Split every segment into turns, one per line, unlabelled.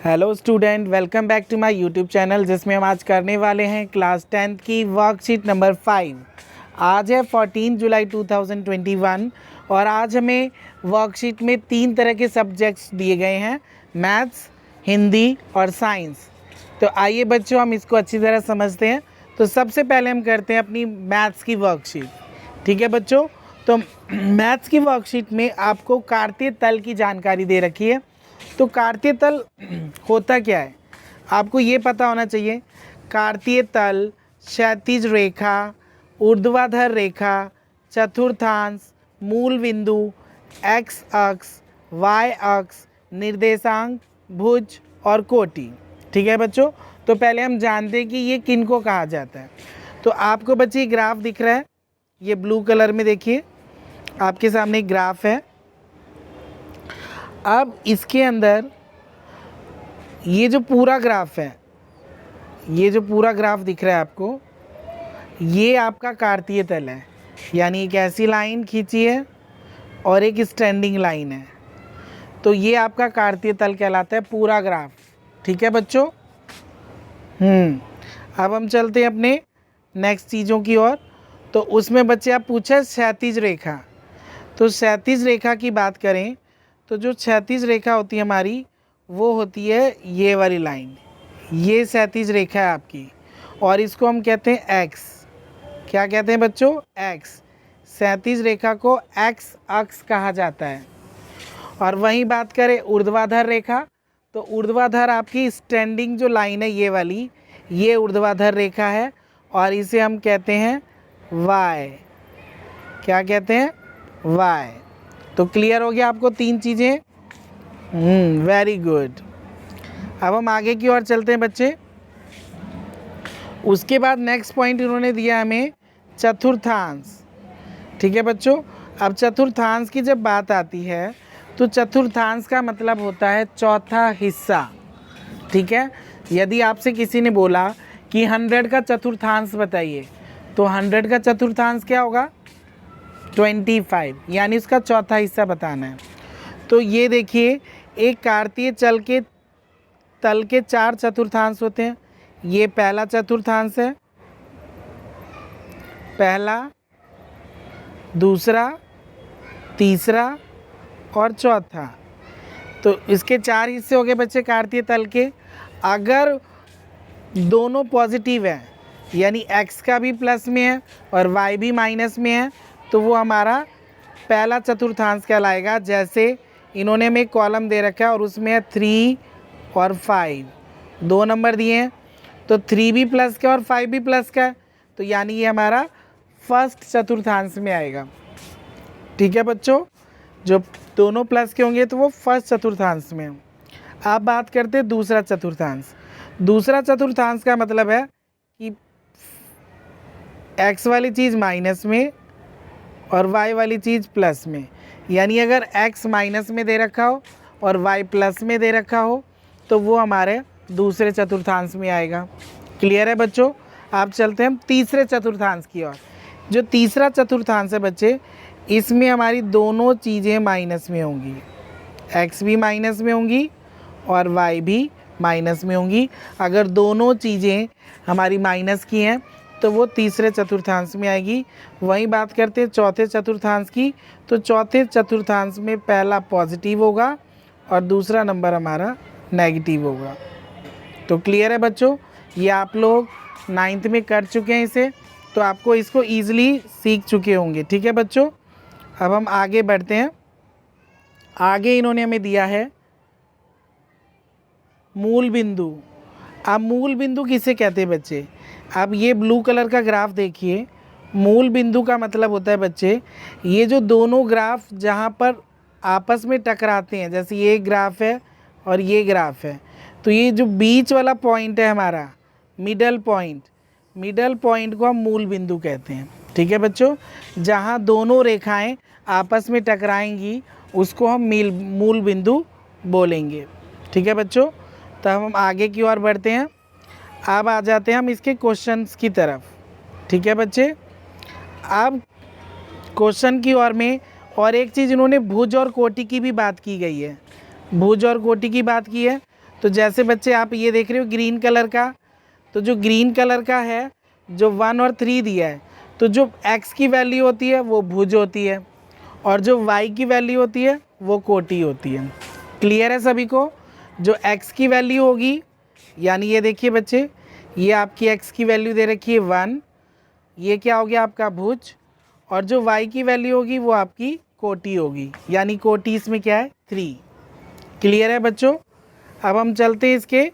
Hello student, welcome back to my YouTube channel जिसमें हम आज करने वाले हैं क्लास 10th की वर्कशीट नंबर 5। आज है 14 जुलाई 2021 और आज हमें वर्कशीट में 3 तरह के सब्जेक्ट्स दिए गए हैं, मैथ्स, हिंदी और साइंस। तो आइए बच्चों, हम इसको अच्छी तरह समझते हैं। तो सबसे पहले हम करते हैं अपनी मैथ्स की वर्कशीट। ठीक है बच्चों, तो मैथ्स की वर्कशीट में आपको कार्तीय तल की जानकारी दे रखी है। तो कार्तीय तल होता क्या है, आपको ये पता होना चाहिए। कार्तीय तल क्षैतिज रेखा, ऊर्ध्वाधर रेखा, चतुर्थांश, मूल बिंदु, एक्स अक्ष, वाई अक्ष, निर्देशांक, भुज और कोटि। ठीक है बच्चों, तो पहले हम जानते हैं कि ये किन को कहा जाता है। तो आपको बच्चे ये ग्राफ दिख रहा है, ये ब्लू कलर में देखिए, आपके सामने एक ग्राफ है। अब इसके अंदर ये जो पूरा ग्राफ है, ये जो पूरा ग्राफ दिख रहा है आपको, ये आपका कार्तीय तल है। यानी एक ऐसी लाइन खींची है और एक स्टैंडिंग लाइन है, तो ये आपका कार्तीय तल कहलाता है पूरा ग्राफ। ठीक है बच्चों। अब हम चलते हैं अपने नेक्स्ट चीज़ों की ओर। तो उसमें बच्चे आप पूछे क्षैतिज रेखा। तो क्षैतिज रेखा की बात करें तो जो क्षैतिज रेखा होती है हमारी, वो होती है ये वाली लाइन। ये क्षैतिज रेखा है आपकी और इसको हम कहते हैं एक्स। क्या कहते हैं बच्चों? एक्स। क्षैतिज रेखा को एक्स अक्ष कहा जाता है। और वहीं बात करें ऊर्ध्वाधर रेखा, तो ऊर्ध्वाधर आपकी स्टैंडिंग जो लाइन है ये वाली, ये ऊर्ध्वाधर रेखा है और इसे हम कहते हैं वाई। क्या कहते हैं? वाई। तो क्लियर हो गया आपको 3 चीज़ें। Very good. अब हम आगे की ओर चलते हैं बच्चे। उसके बाद नेक्स्ट पॉइंट इन्होंने दिया हमें चतुर्थांश। ठीक है बच्चों, अब चतुर्थांश की जब बात आती है तो चतुर्थांश का मतलब होता है चौथा हिस्सा। ठीक है, यदि आपसे किसी ने बोला कि 100 का चतुर्थांश बताइए, तो 100 का चतुर्थांश क्या होगा? 25, यानी उसका चौथा हिस्सा बताना है। तो ये देखिए, एक कार्तीय तल के 4 चतुर्थांश होते हैं। ये पहला चतुर्थांश है, पहला, दूसरा, तीसरा और चौथा। तो इसके 4 हिस्से हो गए बच्चे कार्तीय तल के। अगर दोनों पॉजिटिव है, यानी x का भी प्लस में है और y भी माइनस में है, तो वो हमारा पहला चतुर्थांश कहलाएगा। जैसे इन्होंने हमें कॉलम दे रखा है और उसमें है 3 और 5, 2 नंबर दिए हैं, तो 3 भी प्लस का और 5 भी प्लस का है, तो यानी ये हमारा फर्स्ट चतुर्थांश में आएगा। ठीक है बच्चों, जो दोनों प्लस के होंगे तो वो फर्स्ट चतुर्थांश में। अब बात करते हैं दूसरा चतुर्थांश। दूसरा चतुर्थांश का मतलब है कि x वाली चीज़ माइनस में और y वाली चीज़ प्लस में। यानी अगर x माइनस में दे रखा हो और y प्लस में दे रखा हो, तो वो हमारे दूसरे चतुर्थांश में आएगा। क्लियर है बच्चों? आप चलते हैं हम तीसरे चतुर्थांश की ओर। जो तीसरा चतुर्थांश है बच्चे, इसमें हमारी दोनों चीज़ें माइनस में होंगी। x भी माइनस में होंगी और y भी माइनस में होंगी। अगर दोनों चीज़ें हमारी माइनस की हैं तो वो तीसरे चतुर्थांश में आएगी। वहीं बात करते हैं चौथे चतुर्थांश की, तो चौथे चतुर्थांश में पहला पॉजिटिव होगा और दूसरा नंबर हमारा नेगेटिव होगा। तो क्लियर है बच्चों? ये आप लोग 9th में कर चुके हैं इसे, तो आपको इसको ईजिली सीख चुके होंगे। ठीक है बच्चों, अब हम आगे बढ़ते हैं। आगे इन्होंने हमें दिया है मूल बिंदु। अब मूल बिंदु किसे कहते हैं बच्चे? अब ये ब्लू कलर का ग्राफ देखिए, मूल बिंदु का मतलब होता है बच्चे, ये जो दोनों ग्राफ जहाँ पर आपस में टकराते हैं, जैसे ये ग्राफ है और ये ग्राफ है, तो ये जो बीच वाला पॉइंट है हमारा मिडल पॉइंट को हम मूल बिंदु कहते हैं। ठीक है बच्चों, जहाँ दोनों रेखाएं आपस में टकराएंगी उसको हम मूल बिंदु बोलेंगे। ठीक है बच्चों, तब हम आगे की ओर बढ़ते हैं। अब आ जाते हैं हम इसके क्वेश्चंस की तरफ। ठीक है बच्चे, अब क्वेश्चन की ओर में और एक चीज़ इन्होंने भुज और कोटि की भी बात की गई है। भुज और कोटि की बात की है, तो जैसे बच्चे आप ये देख रहे हो ग्रीन कलर का, तो जो ग्रीन कलर का है जो 1 और 3 दिया है, तो जो x की वैल्यू होती है वो भुज होती है और जो y की वैल्यू होती है वो कोटि होती है। क्लियर है सभी को? जो x की वैल्यू होगी, यानी ये देखिए बच्चे, ये आपकी x की वैल्यू दे रखी है 1, ये क्या हो गया आपका भुज, और जो y की वैल्यू होगी वो आपकी कोटि होगी, यानी कोटि इसमें क्या है 3। क्लियर है बच्चों? अब हम चलते हैं इसके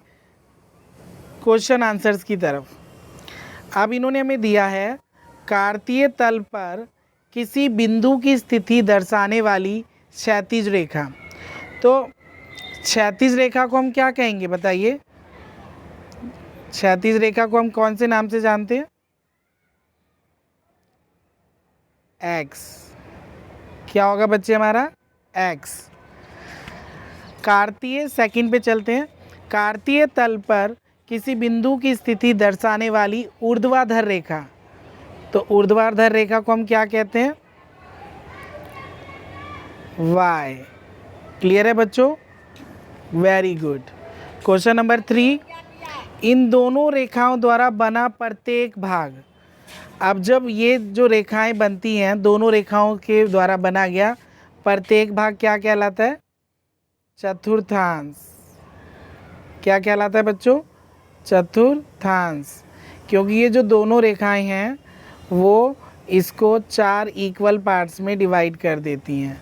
क्वेश्चन आंसर्स की तरफ। अब इन्होंने हमें दिया है कार्तीय तल पर किसी बिंदु की स्थिति दर्शाने वाली क्षैतिज रेखा। तो क्षैतिज रेखा को हम क्या कहेंगे बताइए? क्षैतिज रेखा को हम कौन से नाम से जानते हैं? एक्स। क्या होगा बच्चे हमारा? एक्स। कार्तीय, सेकंड पे चलते हैं। कार्तीय तल पर किसी बिंदु की स्थिति दर्शाने वाली ऊर्ध्वाधर रेखा। तो ऊर्ध्वाधर रेखा को हम क्या कहते हैं? वाई। क्लियर है बच्चों? Very good. क्वेश्चन नंबर 3, इन दोनों रेखाओं द्वारा बना प्रत्येक भाग। अब जब ये जो रेखाएं बनती हैं, दोनों रेखाओं के द्वारा बना गया प्रत्येक भाग क्या कहलाता है? चतुर्थांश। क्या कहलाता है बच्चों? चतुर्थांश। क्योंकि ये जो दोनों रेखाएं हैं वो इसको 4 इक्वल पार्ट्स में डिवाइड कर देती हैं।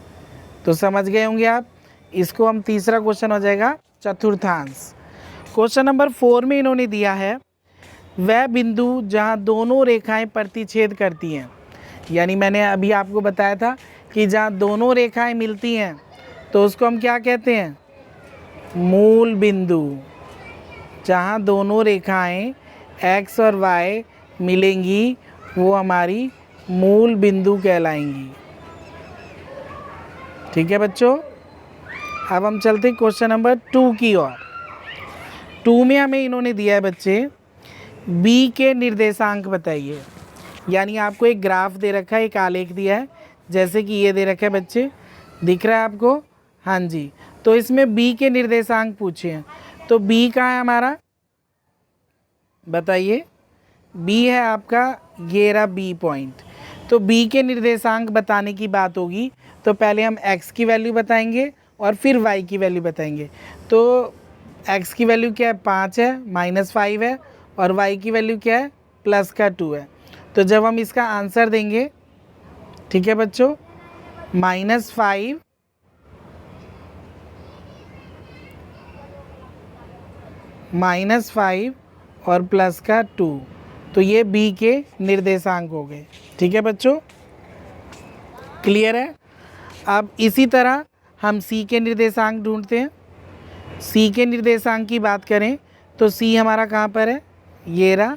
तो समझ गए होंगे आप। इसको हम तीसरा क्वेश्चन हो जाएगा चतुर्थांश। क्वेश्चन नंबर 4 में इन्होंने दिया है वह बिंदु जहां दोनों रेखाएं प्रतिच्छेद करती हैं। यानी मैंने अभी आपको बताया था कि जहां दोनों रेखाएं मिलती हैं तो उसको हम क्या कहते हैं? मूल बिंदु। जहां दोनों रेखाएं x और y मिलेंगी वो हमारी मूल बिंदु कहलाएंगी। ठीक है बच्चों? अब हम चलते हैं क्वेश्चन नंबर 2 की ओर। 2 में हमें इन्होंने दिया है बच्चे b के निर्देशांक बताइए। यानी आपको एक ग्राफ दे रखा है, एक आलेख दिया है, जैसे कि ये दे रखा है बच्चे, दिख रहा है आपको? हाँ जी। तो इसमें b के निर्देशांक पूछे हैं। तो b कहाँ है हमारा? बताइए। b है आपका, ये रहा b पॉइंट। तो b के निर्देशांक बताने की बात होगी तो पहले हम x की वैल्यू बताएंगे और फिर y की वैल्यू बताएंगे। तो x की वैल्यू क्या है? 5 है, -5 है, और y की वैल्यू क्या है? +2 है। तो जब हम इसका आंसर देंगे, ठीक है बच्चों, -5 और +2, तो ये b के निर्देशांक हो गए। ठीक है बच्चों? क्लियर है? अब इसी तरह हम c के निर्देशांक ढूंढते हैं। c के निर्देशांक की बात करें तो c हमारा कहाँ पर है? ये रहा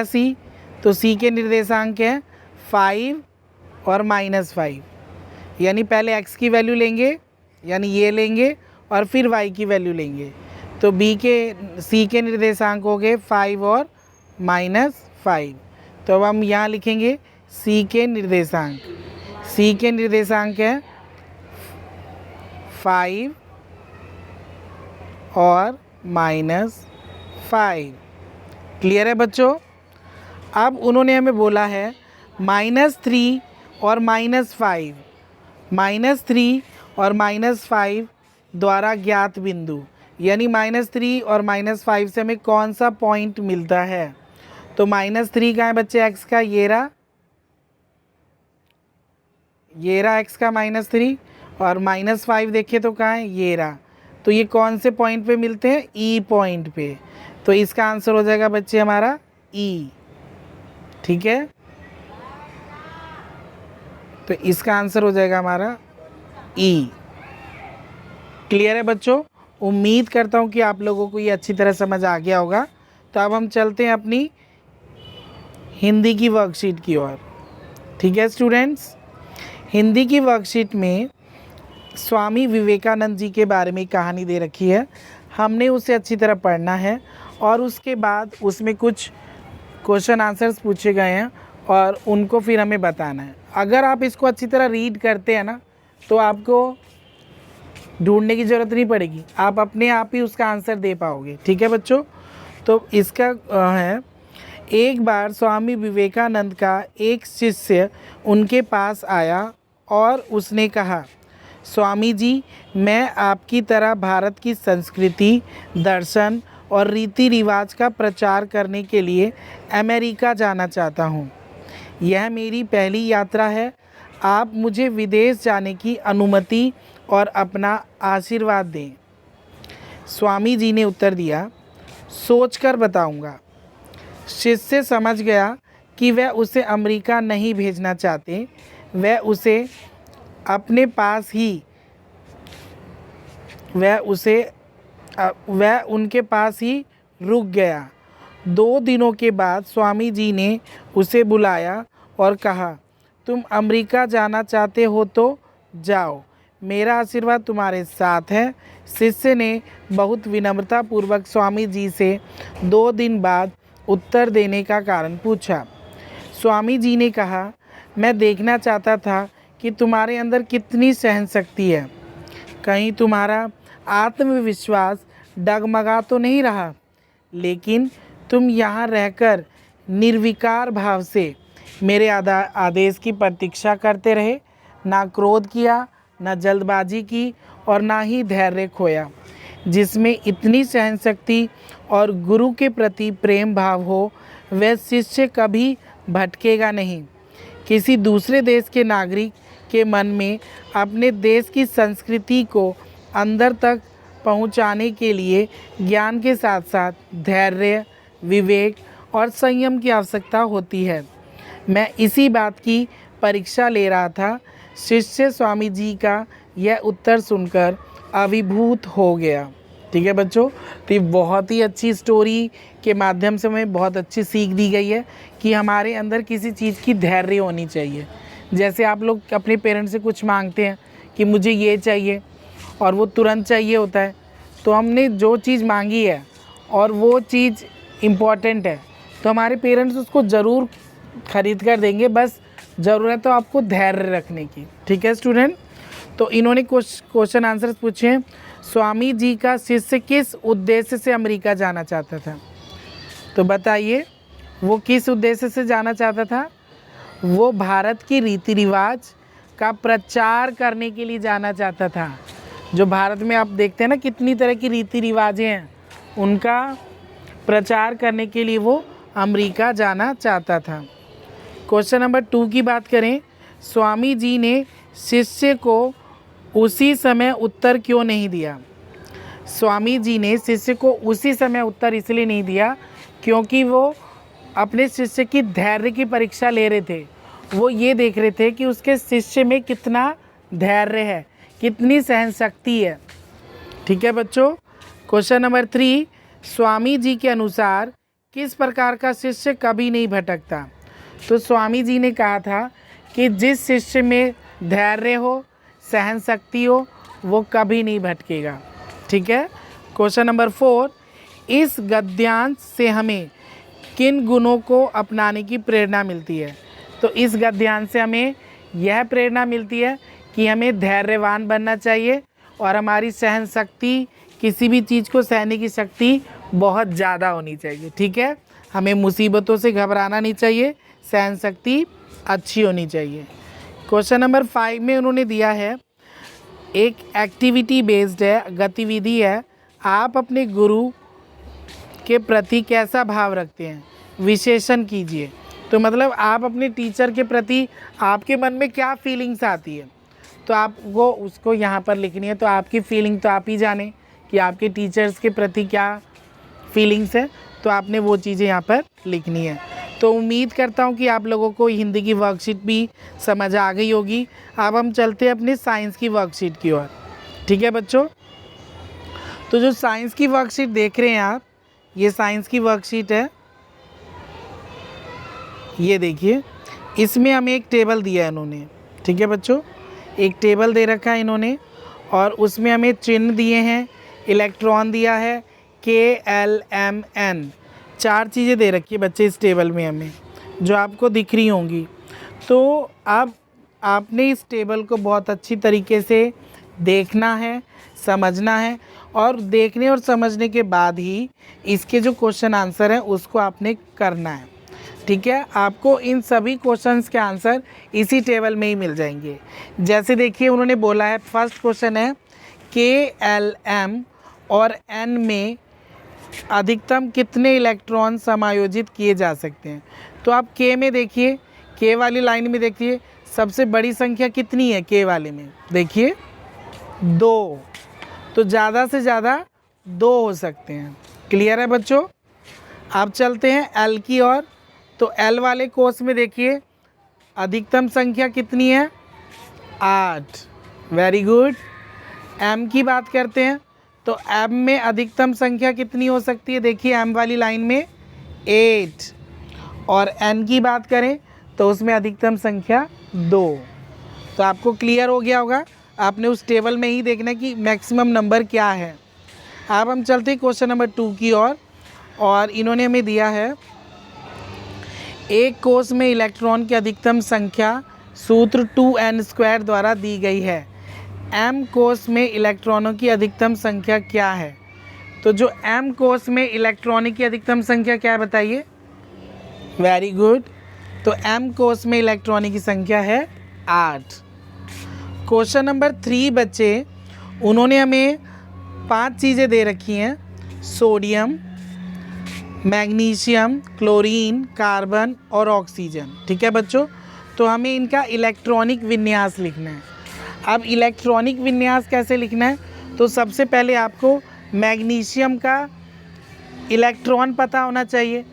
c। तो c के निर्देशांक है 5 और -5। यानी पहले x की वैल्यू लेंगे, यानी ये लेंगे, और फिर y की वैल्यू लेंगे। तो c के निर्देशांक हो गए 5 और -5। तो अब हम यहाँ लिखेंगे c के निर्देशांक। c के निर्देशांक है 5 और -5। क्लियर है बच्चों? अब उन्होंने हमें बोला है -3 और -5, -3 और -5 द्वारा ज्ञात बिंदु। यानी -3 और -5 से हमें कौन सा पॉइंट मिलता है? तो -3 कहाँ है बच्चे? x का ये रहा x का -3, और -5 देखें तो कहाँ है? ये रहा। तो ये कौन से पॉइंट पे मिलते हैं? E पॉइंट पे। तो इसका आंसर हो जाएगा बच्चे हमारा E। ठीक है? तो इसका आंसर हो जाएगा हमारा E। क्लियर है बच्चों? उम्मीद करता हूँ कि आप लोगों को ये अच्छी तरह समझ आ गया होगा। तो अब हम चलते हैं अपनी हिंदी की वर्कशीट की ओर। ठीक है स्टूडेंट्स? हिंदी की वर्कशीट में स्वामी विवेकानंद जी के बारे में कहानी दे रखी है। हमने उसे अच्छी तरह पढ़ना है और उसके बाद उसमें कुछ क्वेश्चन आंसर्स पूछे गए हैं और उनको फिर हमें बताना है। अगर आप इसको अच्छी तरह रीड करते हैं ना तो आपको ढूंढने की ज़रूरत नहीं पड़ेगी, आप अपने आप ही उसका आंसर दे पाओगे। ठीक है बच्चों, तो इसका है, एक बार स्वामी विवेकानंद का एक शिष्य उनके पास आया और उसने कहा, स्वामी जी, मैं आपकी तरह भारत की संस्कृति, दर्शन और रीति रिवाज का प्रचार करने के लिए अमेरिका जाना चाहता हूँ। यह मेरी पहली यात्रा है। आप मुझे विदेश जाने की अनुमति और अपना आशीर्वाद दें। स्वामी जी ने उत्तर दिया, सोचकर बताऊंगा। शिष्य समझ गया कि वह उसे अमेरिका नहीं भेजना चाहते, वह उसे अपने पास ही वह उनके पास ही रुक गया। 2 दिनों के बाद स्वामी जी ने उसे बुलाया और कहा, तुम अमेरिका जाना चाहते हो तो जाओ, मेरा आशीर्वाद तुम्हारे साथ है। शिष्य ने बहुत विनम्रतापूर्वक स्वामी जी से 2 दिन बाद उत्तर देने का कारण पूछा। स्वामी जी ने कहा, मैं देखना चाहता था कि तुम्हारे अंदर कितनी सहनशक्ति है। कहीं तुम्हारा आत्मविश्वास डगमगा तो नहीं रहा, लेकिन तुम यहाँ रहकर निर्विकार भाव से मेरे आदेश की प्रतीक्षा करते रहे, ना क्रोध किया, ना जल्दबाजी की और ना ही धैर्य खोया। जिसमें इतनी सहनशक्ति और गुरु के प्रति प्रेम भाव हो, वह शिष्य कभी भटकेगा नहीं। किसी दूसरे देश के नागरिक के मन में अपने देश की संस्कृति को अंदर तक पहुंचाने के लिए ज्ञान के साथ साथ धैर्य, विवेक और संयम की आवश्यकता होती है। मैं इसी बात की परीक्षा ले रहा था। शिष्य स्वामी जी का यह उत्तर सुनकर अभिभूत हो गया। ठीक है बच्चों, तो ये बहुत ही अच्छी स्टोरी के माध्यम से हमें बहुत अच्छी सीख दी गई है कि हमारे अंदर किसी चीज़ की धैर्य होनी चाहिए। जैसे आप लोग अपने पेरेंट्स से कुछ मांगते हैं कि मुझे ये चाहिए और वो तुरंत चाहिए होता है, तो हमने जो चीज़ मांगी है और वो चीज़ इम्पॉर्टेंट है तो हमारे पेरेंट्स उसको ज़रूर ख़रीद कर देंगे, बस ज़रूरत है आपको धैर्य रखने की। ठीक है स्टूडेंट, तो इन्होंने कुछ क्वेश्चन आंसर्स पूछे। स्वामी जी का शिष्य किस उद्देश्य से अमेरिका जाना चाहता था? तो बताइए वो किस उद्देश्य से जाना चाहता था? वो भारत की रीति रिवाज का प्रचार करने के लिए जाना चाहता था। जो भारत में आप देखते हैं ना कितनी तरह की रीति रिवाजें हैं, उनका प्रचार करने के लिए वो अमेरिका जाना चाहता था। क्वेश्चन नंबर 2 की बात करें, स्वामी जी ने शिष्य को उसी समय उत्तर क्यों नहीं दिया? स्वामी जी ने शिष्य को उसी समय उत्तर इसलिए नहीं दिया क्योंकि वो अपने शिष्य की धैर्य की परीक्षा ले रहे थे। वो ये देख रहे थे कि उसके शिष्य में कितना धैर्य है, कितनी सहनशक्ति है। ठीक है बच्चों, क्वेश्चन नंबर 3, स्वामी जी के अनुसार किस प्रकार का शिष्य कभी नहीं भटकता? तो स्वामी जी ने कहा था कि जिस शिष्य में धैर्य हो, सहन शक्ति हो, वो कभी नहीं भटकेगा। ठीक है। क्वेश्चन नंबर 4, इस गद्यांश से हमें किन गुणों को अपनाने की प्रेरणा मिलती है? तो इस गद्यांश से हमें यह प्रेरणा मिलती है कि हमें धैर्यवान बनना चाहिए और हमारी सहन शक्ति, किसी भी चीज़ को सहने की शक्ति बहुत ज़्यादा होनी चाहिए। ठीक है, हमें मुसीबतों से घबराना नहीं चाहिए, सहन शक्ति अच्छी होनी चाहिए। क्वेश्चन नंबर 5 में उन्होंने दिया है, एक एक्टिविटी बेस्ड है, गतिविधि है, आप अपने गुरु के प्रति कैसा भाव रखते हैं? विशेषण कीजिए। तो मतलब आप अपने टीचर के प्रति आपके मन में क्या फीलिंग्स आती है, तो आपको उसको यहाँ पर लिखनी है। तो आपकी फीलिंग तो आप ही जाने कि आपके टीचर्स के प्रति क्या फीलिंग्स है, तो आपने वो चीज़ें यहाँ पर लिखनी है। तो उम्मीद करता हूँ कि आप लोगों को हिंदी की वर्कशीट भी समझ आ गई होगी। अब हम चलते हैं अपनी साइंस की वर्कशीट की ओर। ठीक है बच्चों, तो जो साइंस की वर्कशीट देख रहे हैं आप, ये साइंस की वर्कशीट है। ये देखिए, इसमें हमें एक टेबल दिया है इन्होंने। ठीक है बच्चों, एक टेबल दे रखा है इन्होंने और उसमें हमें चिन्ह दिए हैं, इलेक्ट्रॉन दिया है, KLMN, 4 चीज़ें दे रखी है बच्चे इस टेबल में हमें, जो आपको दिख रही होंगी। तो अब आपने इस टेबल को बहुत अच्छी तरीके से देखना है, समझना है, और देखने और समझने के बाद ही इसके जो क्वेश्चन आंसर हैं उसको आपने करना है। ठीक है, आपको इन सभी क्वेश्चंस के आंसर इसी टेबल में ही मिल जाएंगे। जैसे देखिए उन्होंने बोला है, फर्स्ट क्वेश्चन है KLM और N में अधिकतम कितने इलेक्ट्रॉन समायोजित किए जा सकते हैं। तो आप K में देखिए, K वाली लाइन में देखिए सबसे बड़ी संख्या कितनी है K वाले में, देखिए 2, तो ज़्यादा से ज़्यादा 2 हो सकते हैं। क्लियर है बच्चों। आप चलते हैं L की ओर, तो L वाले कोर्स में देखिए अधिकतम संख्या कितनी है, 8। Very good. M की बात करते हैं तो M में अधिकतम संख्या कितनी हो सकती है, देखिए M वाली लाइन में 8। और N की बात करें तो उसमें अधिकतम संख्या 2। तो आपको क्लियर हो गया होगा, आपने उस टेबल में ही देखना कि मैक्सिमम नंबर क्या है। अब हम चलते हैं क्वेश्चन नंबर 2 की ओर, और इन्होंने हमें दिया है एक कोष में इलेक्ट्रॉन की अधिकतम संख्या सूत्र 2n² द्वारा दी गई है। M कोष में इलेक्ट्रॉनों की अधिकतम संख्या क्या है। तो जो M कोष में इलेक्ट्रॉनों की अधिकतम संख्या क्या है बताइए। Very good. तो M कोष में इलेक्ट्रॉनों की संख्या है 8। क्वेश्चन नंबर 3 बच्चे, उन्होंने हमें 5 चीज़ें दे रखी हैं, सोडियम, मैग्नीशियम, क्लोरीन, कार्बन और ऑक्सीजन। ठीक है बच्चों, तो हमें इनका इलेक्ट्रॉनिक विन्यास लिखना है। अब इलेक्ट्रॉनिक विन्यास कैसे लिखना है, तो सबसे पहले आपको मैग्नीशियम का इलेक्ट्रॉन पता होना चाहिए।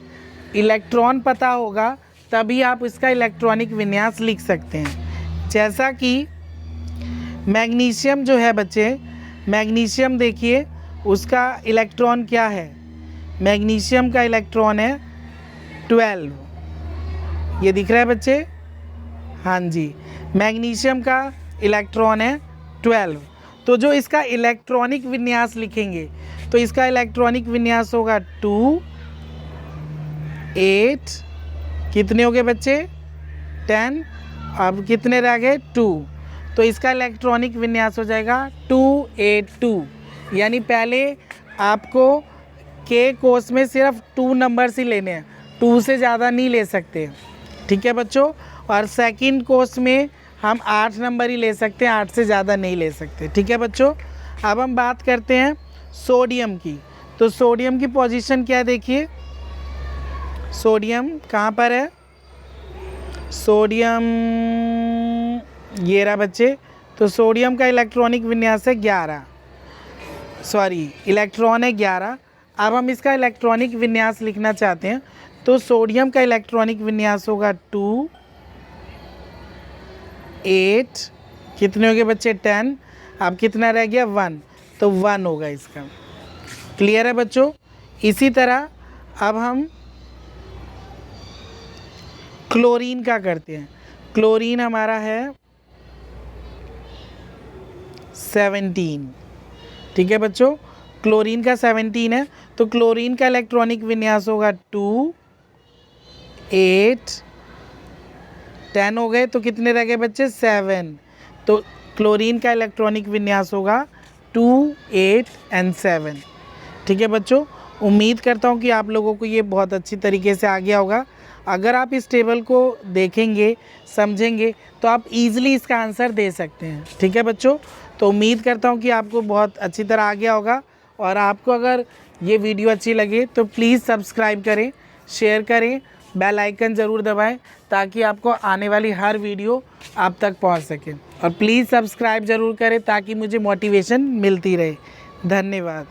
इलेक्ट्रॉन पता होगा तभी आप इसका इलेक्ट्रॉनिक विन्यास लिख सकते हैं। जैसा कि मैग्नीशियम जो है बच्चे, मैग्नीशियम देखिए उसका इलेक्ट्रॉन क्या है, मैग्नीशियम का इलेक्ट्रॉन है 12। ये दिख रहा है बच्चे, हाँ जी, मैग्नीशियम का इलेक्ट्रॉन है 12। तो जो इसका इलेक्ट्रॉनिक विन्यास लिखेंगे तो इसका इलेक्ट्रॉनिक विन्यास होगा 2, 8, कितने हो गए बच्चे 10, अब कितने रह गए 2, तो इसका इलेक्ट्रॉनिक विन्यास हो जाएगा 282। यानी पहले आपको K कोर्स में सिर्फ 2 नंबर्स ही लेने हैं, 2 से ज़्यादा नहीं ले सकते। ठीक है बच्चों। और सेकंड कोर्स में हम 8 नंबर ही ले सकते हैं, 8 से ज़्यादा नहीं ले सकते। ठीक है बच्चों। अब हम बात करते हैं सोडियम की। तो सोडियम की पोजीशन क्या है, देखिए सोडियम कहाँ पर है, सोडियम ये रहा बच्चे। तो सोडियम का इलेक्ट्रॉनिक विन्यास है 11, सॉरी इलेक्ट्रॉन है 11। अब हम इसका इलेक्ट्रॉनिक विन्यास लिखना चाहते हैं, तो सोडियम का इलेक्ट्रॉनिक विन्यास होगा 2, 8, कितने हो गए बच्चे 10, अब कितना रह गया 1, तो 1 होगा इसका। क्लियर है बच्चों। इसी तरह अब हम क्लोरीन का करते हैं। क्लोरीन हमारा है 17। ठीक है बच्चों, क्लोरीन का 17 है। तो क्लोरीन का इलेक्ट्रॉनिक विन्यास होगा 2, 8, 10 हो गए, तो कितने रह गए बच्चे 7। तो क्लोरीन का इलेक्ट्रॉनिक विन्यास होगा 2, 8 एंड 7। ठीक है बच्चों, उम्मीद करता हूँ कि आप लोगों को ये बहुत अच्छी तरीके से आ गया होगा। अगर आप इस टेबल को देखेंगे, समझेंगे, तो आप इजीली इसका आंसर दे सकते हैं। ठीक है बच्चों, तो उम्मीद करता हूँ कि आपको बहुत अच्छी तरह आ गया होगा। और आपको अगर ये वीडियो अच्छी लगे तो प्लीज़ सब्सक्राइब करें, शेयर करें, बेल आइकन ज़रूर दबाएं ताकि आपको आने वाली हर वीडियो आप तक पहुंच सके। और प्लीज़ सब्सक्राइब ज़रूर करें ताकि मुझे मोटिवेशन मिलती रहे। धन्यवाद।